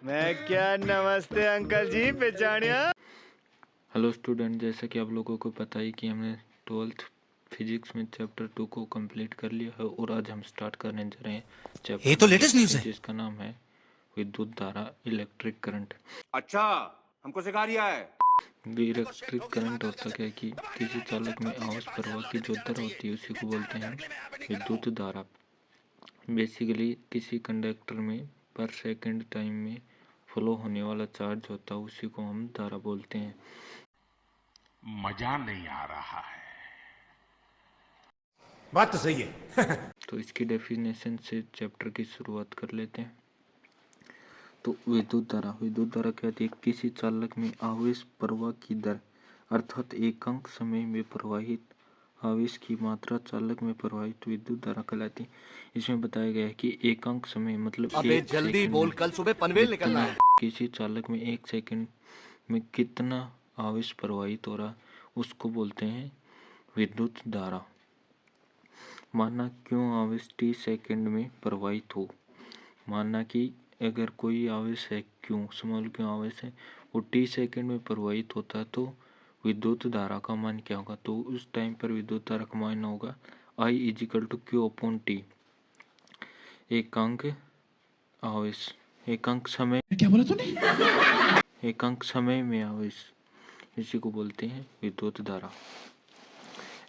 मैं क्या, नमस्ते अंकल जी, पहचानिया। हेलो स्टूडेंट, जैसा कि आप लोगों को पता है कि हमने 12th फिजिक्स में चैप्टर 2 को कंप्लीट कर लिया है और आज हम स्टार्ट करने जा रहे हैं ये चैप्टर तो नंबर लेटेस्ट न्यूज़ 3, है। जिसका नाम है विद्युत धारा, इलेक्ट्रिक करंट। अच्छा, हमको सिखा रिया है। इलेक्ट्रिक करंट होता क्या है कि किसी चालक में आवेश प्रवाह की जो दर होती है उसी को बोलते हैं विद्युत धारा। बेसिकली किसी कंडक्टर में पर सेकंड टाइम में फ्लो होने वाला चार्ज होता है, उसी को हम धारा बोलते हैं। मजा नहीं आ रहा है। बात तो सही है। तो इसकी डेफिनेशन से चैप्टर की शुरुआत कर लेते हैं। तो विद्युत धारा कहती है किसी चालक में आवेश प्रवाह की दर, अर्थात एकांक समय में प्रवाहित आवेश की मात्रा चालक में प्रवाहित विद्युत धारा कहलाती है। इसमें बताया गया है कि एकांक समय मतलब अबे एक जल्दी सेकंड बोल, में कल सुबह पनवेल निकलना है। किसी चालक में एक सेकंड में कितना आवेश प्रवाहित हो रहा उसको बोलते हैं विद्युत धारा। माना क्यों आवेश t सेकंड में प्रवाहित हो, माना कि अगर कोई आवेश है क्यों, स्मॉल क्यों आवेश है, वो t सेकंड में प्रवाहित होता है, तो विद्युत धारा का मान क्या होगा। तो उस टाइम पर विद्युत धारा का मान होगा I is equal to Q upon T. एकांक आवेश, एकांक समय, क्या बोला तूने? एकांक समय में आवेश, इसी को बोलते हैं विद्युत धारा।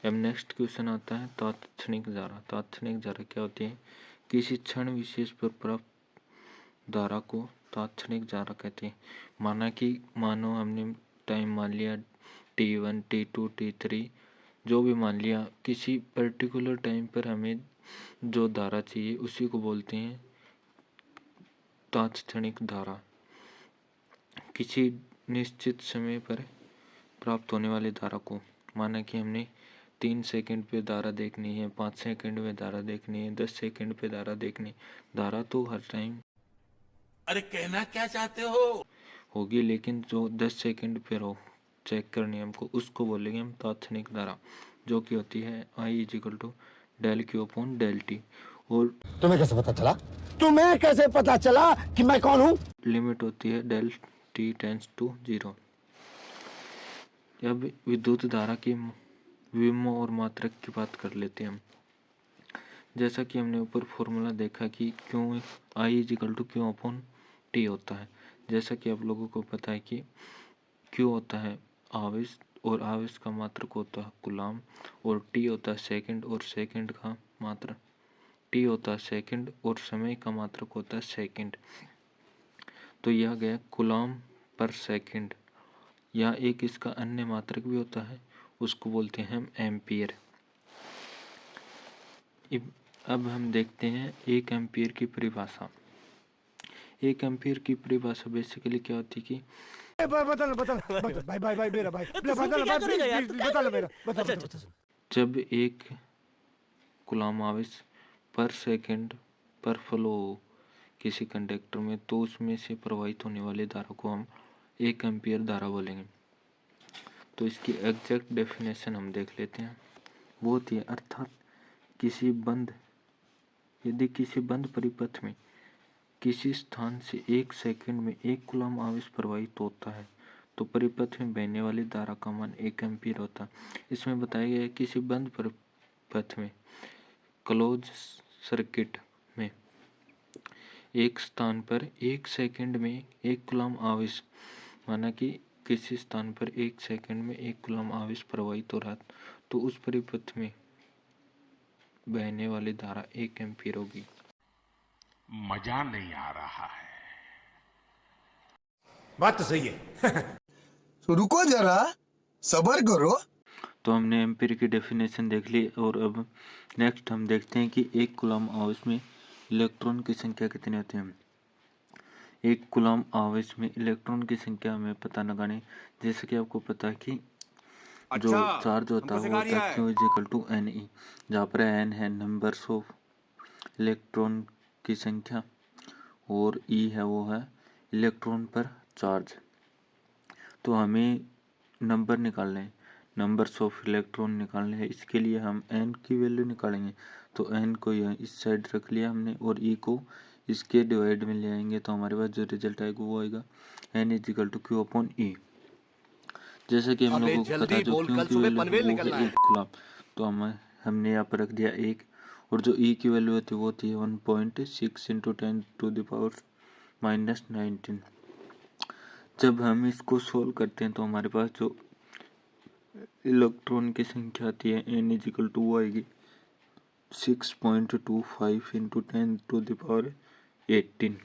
अब नेक्स्ट क्वेश्चन आता है तात्क्षणिक धारा। तात्क्षणिक धारा क्या होती है, किसी क्षण विशेष पर प्राप्त धारा को तात्क्षणिक धारा कहते हैं। मानो हमने टाइम मान लिया t1 t2 t3, जो भी मान लिया, किसी पर्टिकुलर टाइम पर हमें जो धारा चाहिए उसी को बोलते हैं तात्क्षणिक धारा। किसी निश्चित समय पर प्राप्त होने वाली धारा को, माना कि हमने 3 सेकंड पे धारा देखनी है, 5 सेकंड में धारा देखनी है, 10 सेकंड पे धारा देखनी, धारा तो हर टाइम अरे कहना क्या चाहते हो? होगी, लेकिन जो 10 सेकंड पे हो चेक करनी है हमको, उसको बोलेंगे हम तात्क्षणिक धारा, जो कि होती है I is equal to del Q upon del T. और तुम्हें कैसे पता चला कि मैं कौन हूँ? लिमिट होती है डेल टी टेंस टू 0। अब विद्युत धारा की विभव और मात्रक की बात कर लेते हैं हम। जैसा कि हमने ऊपर फॉर्मूला देखा कि क्यों I is equal to Q upon T होता है। जैसा कि आप लोगों को पता है कि क्यू होता है आवेश, और आवेश का मात्रक होता है कूलाम, और टी होता है सेकंड, और सेकंड का मात्रक टी होता है सेकंड, और समय का मात्रक होता है सेकंड। तो यह गया कूलाम पर सेकंड, या एक इसका अन्य मात्रक भी होता है, उसको बोलते हैं हम एम्पियर। अब हम देखते हैं एक एम्पियर की परिभाषा। एक एम्पियर की परिभाषा बेसिकली क्या होती है कि बदल भाई मेरा भाई बदल। जब एक कूलाम आवेश पर सेकंड पर फ्लो हो किसी कंडक्टर में, तो उसमें से प्रवाहित होने वाली धारा को हम एक एम्पियर धारा बोलेंगे। तो इसकी एग्जैक्ट डेफिनेशन हम देख लेते हैं। वो होती है, अर्थात यदि किसी बंद परिपथ में किसी स्थान से एक सेकंड में एक कूलाम आवेश प्रवाहित होता है, तो परिपथ में बहने वाली धारा का मान 1 एम्पीयर होता है। इसमें बताया गया है किसी बंद परिपथ में क्लोज सर्किट में एक स्थान पर एक सेकंड में एक कूलाम आवेश, माना कि किसी स्थान पर एक सेकंड में एक कूलाम आवेश प्रवाहित हो रहा, तो उस परिपथ में बहने वाली धारा 1 एम्पीयर होगी। मजा नहीं आ रहा है। बात तो सही है। तो रुको जरा, सबर करो। तो हमने एम्पीयर की डेफिनेशन देख ली, और अब नेक्स्ट हम देखते हैं कि एक कूलाम आवेश में इलेक्ट्रॉन की संख्या कितनी होती है। एक कूलाम आवेश में इलेक्ट्रॉन की संख्या हमें पता लगाने, जैसे कि आपको पता है कि जो अच्छा, चार्ज होता है हमको वो सिखा होता रिया है है। Q is equal to N E, जहाँ पर एन है नंबर्स ऑफ इलेक्ट्रॉन की संख्या, और ई है वो है इलेक्ट्रॉन पर चार्ज। तो हमें नंबर निकालने हैं, नंबर्स ऑफ इलेक्ट्रॉन निकालने हैं, इसके लिए हम एन की वैल्यू निकालेंगे। तो एन को यहाँ इस साइड रख लिया हमने, और ई को इसके डिवाइड में ले आएंगे तो हमारे पास जो रिजल्ट आएगा वो आएगा n is equal to Q upon e. जैसा कि हम अबे लोगों को जल्दी पता जो बोल, क्यू कल की सुबह वैल्यू पनवेल वो निकलना है है। 1 कूलम, तो हमने यहाँ पर रख दिया 1, और जो ई की वैल्यू होती है वो होती है 1.6 इंटू 10⁻⁻19। जब हम इसको सोल्व करते हैं तो हमारे पास जो इलेक्ट्रॉन की संख्या आती है n इजिकल टू वो आएगी 6.25 इंटू 10⁻18।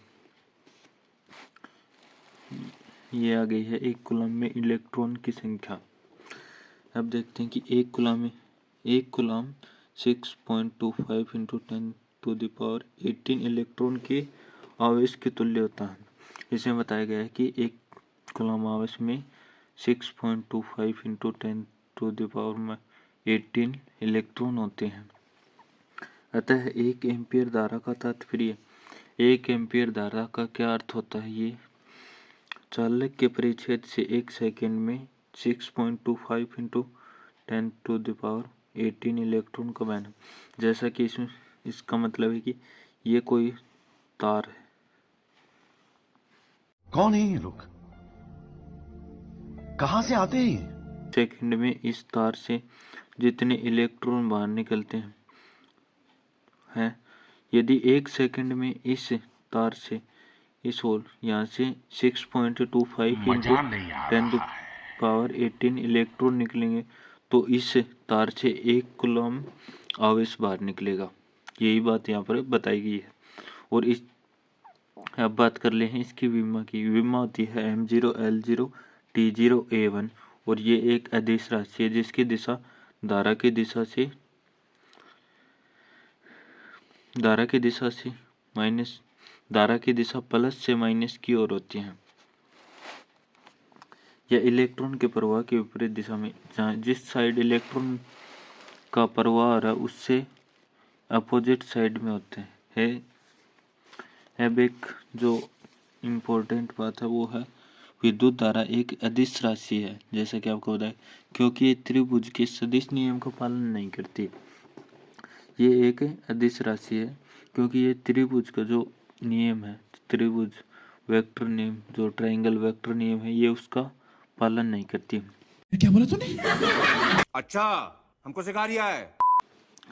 ये आ गई है 1 कूलम में इलेक्ट्रॉन की संख्या। अब देखते हैं कि 1 कूलम 6.25 इंटू 10⁻18 इलेक्ट्रॉन के आवेश के तुल्य होता है। इसमें बताया गया है कि 1 कूलम आवेश में 6.25 इंटू 10⁻18 इलेक्ट्रॉन होते हैं। अतः 1 एम्पीयर धारा का तात्पर्य, 1 एम्पीयर धारा का क्या अर्थ होता है, ये चालक के परिच्छेद से 1 सेकेंड में 6.25 इंटू 10⁻18 इलेक्ट्रॉन का बहना। जैसा कि इसमें इसका मतलब है कि ये कोई तार है। कौन है ये लोग? कहां से आते हैं? सेकंड में इस तार से जितने इलेक्ट्रॉन बाहर निकलते हैं, यदि 1 सेकंड में इस तार से इस होल यहाँ से 6.25 इंटू मजा नहीं आ रहा है। 10⁻18 इलेक्ट्रॉन निकलेंगे तो इस तार से 1 कूलम आवेश बाहर निकलेगा। यही बात यहाँ पर बताई गई है। और इस अब बात कर ले हैं इसकी विमा की। विमा होती है m0l0 t0 a1, और ये एक अदिश राशि है जिसकी दिशा धारा की दिशा प्लस से माइनस की ओर होती है। यह इलेक्ट्रॉन के प्रवाह के विपरीत दिशा में, जहाँ जिस साइड इलेक्ट्रॉन का प्रवाह आ रहा है उससे अपोजिट साइड में होते हैं। अब एक जो इम्पोर्टेंट बात है वो है विद्युत धारा एक अदिश राशि है, जैसा कि आपको बताया, क्योंकि ये त्रिभुज के सदिश नियम का पालन नहीं करती। ये एक अदिश राशि है क्योंकि ये त्रिभुज का जो नियम है, त्रिभुज वेक्टर नियम, जो ट्रायंगल वेक्टर नियम है, ये उसका पालन नहीं करती। क्या बोला तूने? अच्छा, हमको सिखा रिया है।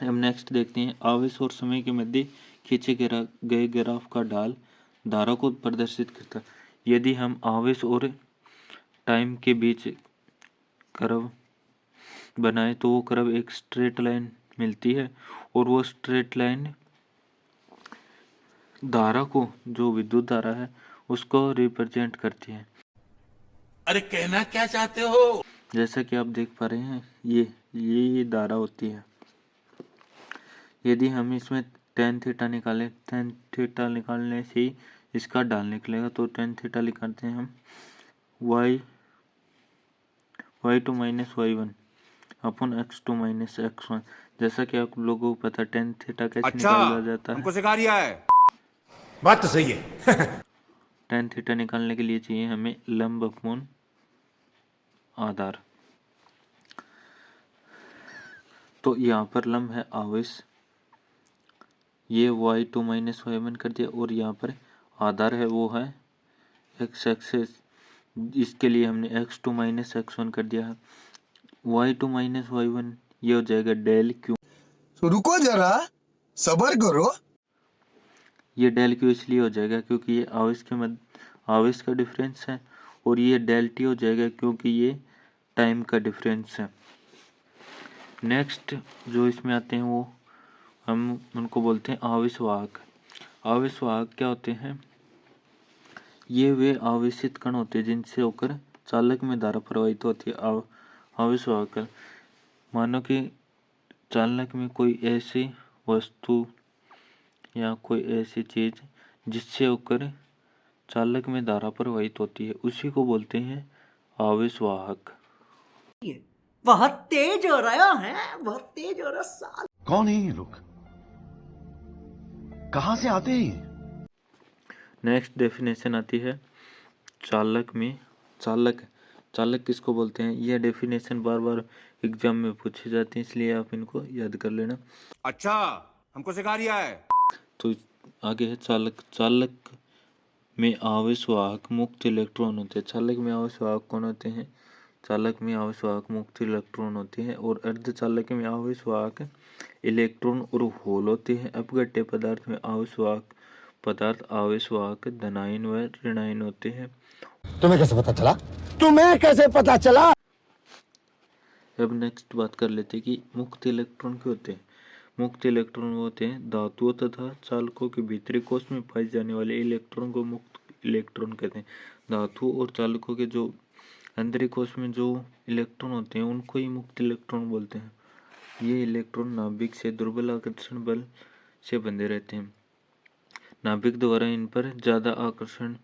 अब नेक्स्ट देखते हैं आवेश और समय के मध्य खींचे गए ग्राफ का ढाल धारा को प्रदर्शित करता है। यदि हम आवेश और टाइम के बीच कर्व बनाए तो वो कर्व एक स्ट्रेट लाइन मिलती है, और वो स्ट्रेट लाइन धारा को, जो विद्युत धारा है, उसको रिप्रेजेंट करती है। अरे कहना क्या चाहते हो? जैसा कि आप देख पा रहे हैं ये धारा होती है। यदि हम इसमें tan थीटा निकालें, tan थीटा निकालने से ही इसका ढाल निकलेगा, तो tan थीटा निकालते हैं हम y2 माइनस y1 अपन x2 माइनस x1। जैसा कि आप लोगों को पता tan थीटा कैसे निकाला जाता है। हमको सिखा रिया है। बात तो सही है। tan थीटा निकालने के लिए चाहिए हमें लंब अपॉन आधार। तो यहाँ पर लंब है आवेश, ये y2 माइनस y1 कर दिया, और यहाँ पर आधार है वो है x एक्सेस, इसके लिए हमने x2 माइनस x1 कर दिया है। y2 माइनस y1 ये हो जाएगा डेल क्यू। रुको जरा, सबर करो। ये डेल क्यू इसलिए हो जाएगा क्योंकि ये आवेश का डिफरेंस है, और ये डेल टी हो जाएगा क्योंकि ये टाइम का डिफरेंस है। नेक्स्ट जो इसमें आते हैं वो हम उनको बोलते हैं आवेश वाहक। आवेश वाहक क्या होते हैं? ये वे आवेशित कण होते हैं जिनसे होकर चालक में धारा प्रवाहित होती है। आवेश वाहक, मानो कि चालक में कोई ऐसी वस्तु या कोई ऐसी चीज जिससे होकर चालक में धारा प्रवाहित होती है, उसी को बोलते हैं आवेश वाहक। बहुत तेज हो रहा है, बहुत तेज हो रहा साल। कौन है ये लोग? कहां से आते हैं? नेक्स्ट डेफिनेशन आती है चालक में। चालक किसको बोलते हैं? यह डेफिनेशन बार बार एग्जाम में पूछी जाती है, इसलिए आप इनको याद कर लेना। अच्छा, हमको सिखा रिया है। तो आगे है चालक में आवेश वाहक मुक्त इलेक्ट्रॉन होते हैं। चालक में आवेश वाहक कौन होते हैं? चालक में आवेश वाहक मुक्त इलेक्ट्रॉन होते हैं। और अर्धचालक में आवेश वाहक इलेक्ट्रॉन और होल होते हैं। अपघट्य पदार्थ में आवेश वाहक पदार्थ आवेश वाहक धनायन व ऋणायन होते हैं। तुम्हें कैसे पता चला? तुम्हें कैसे पता चला? अब नेक्स्ट बात कर लेते हैं कि मुक्त इलेक्ट्रॉन क्या होते हैं। मुक्त इलेक्ट्रॉन होते हैं धातुओं तथा चालकों के भीतरी कोश में पाए जाने वाले इलेक्ट्रॉन को मुक्त इलेक्ट्रॉन कहते हैं। धातुओं और चालकों के जो आंतरिक कोश में जो इलेक्ट्रॉन होते हैं उनको ही मुक्त इलेक्ट्रॉन बोलते हैं। ये इलेक्ट्रॉन नाभिक से दुर्बल आकर्षण बल से बंधे रहते हैं। नाभिक द्वारा इन पर ज़्यादा आकर्षण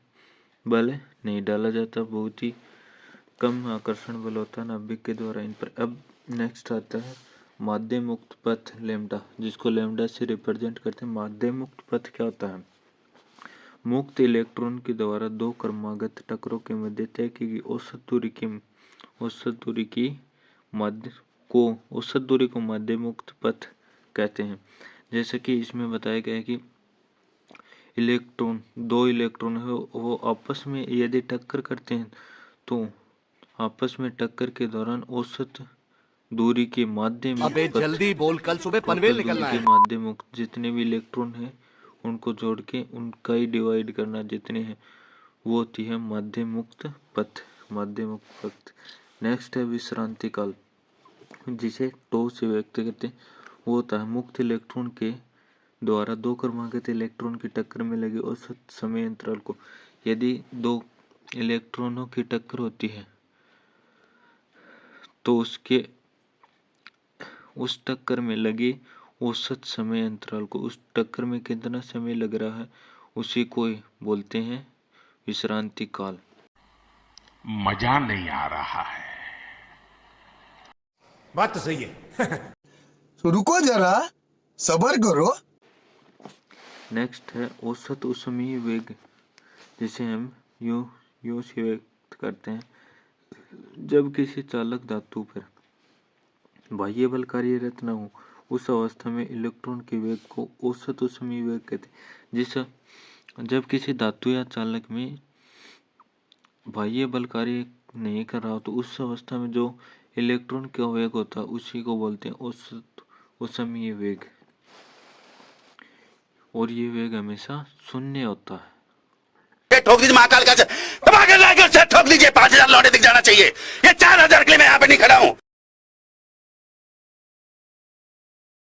बल नहीं डाला जाता, बहुत ही कम आकर्षण बल होता है नाभिक के द्वारा इन पर। अब नेक्स्ट आता है माध्य मुक्त पथ लैम्डा, जिसको लैम्डा से रिप्रेजेंट करते हैं। माध्य मुक्त पथ क्या होता है? मुक्त इलेक्ट्रॉन के द्वारा दो क्रमागत टक्करों के मध्य तय की गई औसत दूरी को माध्य मुक्त पथ कहते हैं। जैसे कि इसमें बताया गया है कि दो इलेक्ट्रॉन है वो आपस में यदि टक्कर करते हैं तो आपस में टक्कर के दौरान औसत दूरी के माध्यम अबे जल्दी बोल, कल सुबह पनवेल निकलना है। माध्यम मुक्त जितने भी इलेक्ट्रॉन हैं उनको जोड़ के उनका ही डिवाइड करना जितने हैं वो होती है माध्य मुक्त पथ। नेक्स्ट है विश्रांति काल, जिसे टो से व्यक्त करते हैं। वो होता है मुक्त इलेक्ट्रॉन के द्वारा दो क्रमागत इलेक्ट्रॉन की टक्कर में लगे औसत समय अंतराल को। यदि दो इलेक्ट्रॉनों की टक्कर होती है तो उस टक्कर में लगे औसत समय अंतराल को, उस टक्कर में कितना समय लग रहा है उसी को बोलते हैं विश्रांति काल। मजा नहीं आ रहा है। बात तो सही है। रुको जरा, सब्र करो। नेक्स्ट है औसत ऊष्मीय वेग, जिसे हम यू से व्यक्त करते हैं। जब किसी चालक धातु पर बाह्य बल कार्यरत न हो उस अवस्था में इलेक्ट्रॉन के वेग को औसत ऊष्मीय वेग कहते हैं। जब किसी धातु या चालक में बाह्य बल कार्य नहीं कर रहा हो तो उस अवस्था में जो इलेक्ट्रॉन का वेग होता है उसी को बोलते हैं औसत ऊष्मीय वेग। और ये वेग हमेशा शून्य होता है। ठोक दीजिए महाकाल का, ठोक दीजिए। 5,000 लौटे दिख जाना चाहिए। ये 4,000 के लिए मैं यहाँ पे नहीं खड़ा हूँ।